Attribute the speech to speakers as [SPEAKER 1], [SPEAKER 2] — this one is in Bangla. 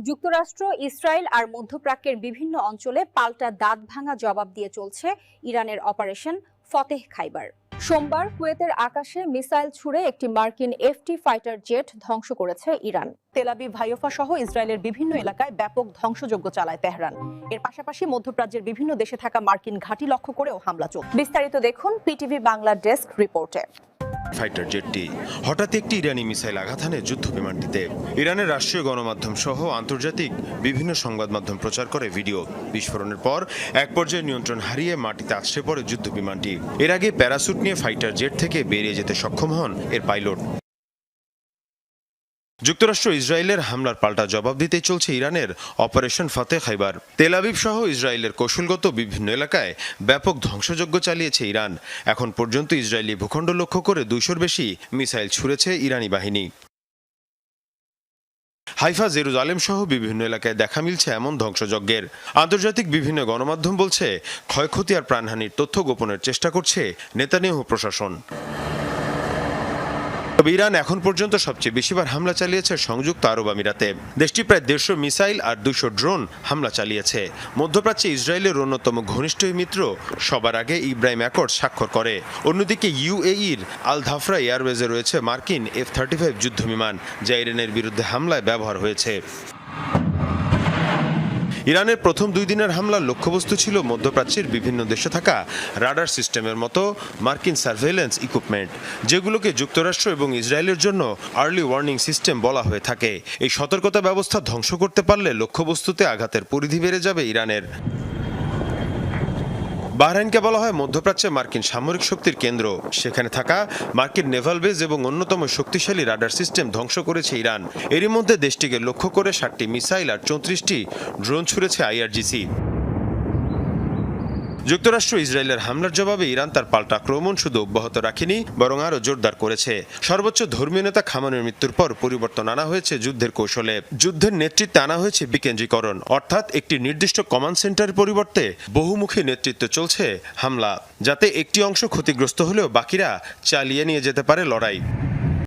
[SPEAKER 1] যুক্তরাষ্ট্র, ইসরায়েল আর মধ্যপ্রাচ্যের বিভিন্ন অঞ্চলে পাল্টা দাঁত ভাঙা জবাব দিয়ে চলছে ইরানের অপারেশন ফতেহ খাইবার। সোমবার কুয়েতের আকাশে মিসাইল ছুড়ে একটি মার্কিন এফটি ফাইটার জেট ধ্বংস করেছে ইরান। তেল আবিব, হাইফা সহ ইসরায়েলের বিভিন্ন এলাকায় ব্যাপক ধ্বংসযজ্ঞ চালায় তেহরান। এর পাশাপাশি মধ্যপ্রাচ্যের বিভিন্ন দেশে থাকা মার্কিন ঘাঁটি লক্ষ্য করেও হামলা চলছে। বিস্তারিত দেখুন পিটিভি বাংলা ডেস্ক রিপোর্টে।
[SPEAKER 2] ফাইটার জেটটি হঠাৎ একটি ইরানি মিসাইল আঘাত হানে যুদ্ধ বিমানটিতে। ইরানের রাষ্ট্রীয় গণমাধ্যম সহ আন্তর্জাতিক বিভিন্ন সংবাদ মাধ্যম প্রচার করে ভিডিও। বিস্ফোরণের পর এক পর্যায়ে নিয়ন্ত্রণ হারিয়ে মাটিতে আছড়ে পড়ে যুদ্ধ বিমানটি। এর আগে প্যারাসুট নিয়ে ফাইটার জেট থেকে বেরিয়ে যেতে সক্ষম হন এর পাইলট। যুক্তরাষ্ট্র ইসরায়েলের হামলার পাল্টা জবাব দিতেই চলছে ইরানের অপারেশন ফতেহ খাইবার। তেল আবিব সহ ইসরায়েলের কৌশলগত বিভিন্ন এলাকায় ব্যাপক ধ্বংসযজ্ঞ চালিয়েছে ইরান। এখন পর্যন্ত ইসরায়েলি ভূখণ্ড লক্ষ্য করে 200-র বেশি মিসাইল ছুড়েছে ইরানি বাহিনী। হাইফা, জেরুজালেম সহ বিভিন্ন এলাকায় দেখা মিলছে এমন ধ্বংসযজ্ঞের। আন্তর্জাতিক বিভিন্ন গণমাধ্যম বলছে ক্ষয়ক্ষতি আর প্রাণহানির তথ্য গোপনের চেষ্টা করছে নেতানিয়াহু প্রশাসন। তবে ইরান এখন পর্যন্ত সবচেয়ে বেশিবার হামলা চালিয়েছে সংযুক্ত আরব আমিরাতে। দেশটি প্রায় 150 মিসাইল আর 200 ড্রোন হামলা চালিয়েছে। মধ্যপ্রাচ্যে ইসরায়েলের অন্যতম ঘনিষ্ঠ মিত্র সবার আগে ইব্রাহিম অ্যাকর্ড স্বাক্ষর করে। অন্যদিকে ইউএইর আল ধাফরা এয়ারওয়েজে রয়েছে মার্কিন F-35 যুদ্ধবিমান, যা ইরানের বিরুদ্ধে হামলায় ব্যবহার হয়েছে। ইরানের প্রথম 2 দিনের হামলার লক্ষ্যবস্তু ছিল মধ্যপ্রাচ্যের বিভিন্ন দেশে থাকা রাডার সিস্টেমের মতো মার্কিন সার্ভেইলেন্স ইকুইপমেন্ট, যেগুলোকে যুক্তরাষ্ট্র এবং ইসরায়েলের জন্য আর্লি ওয়ার্নিং সিস্টেম বলা হয়ে থাকে। এই সতর্কতা ব্যবস্থা ধ্বংস করতে পারলে লক্ষ্যবস্তুতে আঘাতের পরিধি বেড়ে যাবে ইরানের। বাহরাইনকে বলা হয় মধ্যপ্রাচ্যে মার্কিন সামরিক শক্তির কেন্দ্র। সেখানে থাকা মার্কিন নেভাল বেজ এবং অন্যতম শক্তিশালী রাডার সিস্টেম ধ্বংস করেছে ইরান। এরই মধ্যে দেশটিকে লক্ষ্য করে 60টি মিসাইল আর 34টি ড্রোন ছুড়েছে IRGC। যুক্তরাষ্ট্র ইসরায়েলের হামলার জবাবে ইরান তার পাল্টা আক্রমণ শুধু অব্যাহত রাখেনি, বরং আরও জোরদার করেছে। সর্বোচ্চ ধর্মীয় নেতা খামেনির মৃত্যুর পর পরিবর্তন আনা হয়েছে যুদ্ধের কৌশলে। যুদ্ধের নেতৃত্বে আনা হয়েছে বিকেন্দ্রীকরণ, অর্থাৎ একটি নির্দিষ্ট কমান্ড সেন্টারের পরিবর্তে বহুমুখী নেতৃত্বে চলছে হামলা, যাতে একটি অংশ ক্ষতিগ্রস্ত হলেও বাকিরা চালিয়ে নিয়ে যেতে পারে লড়াই।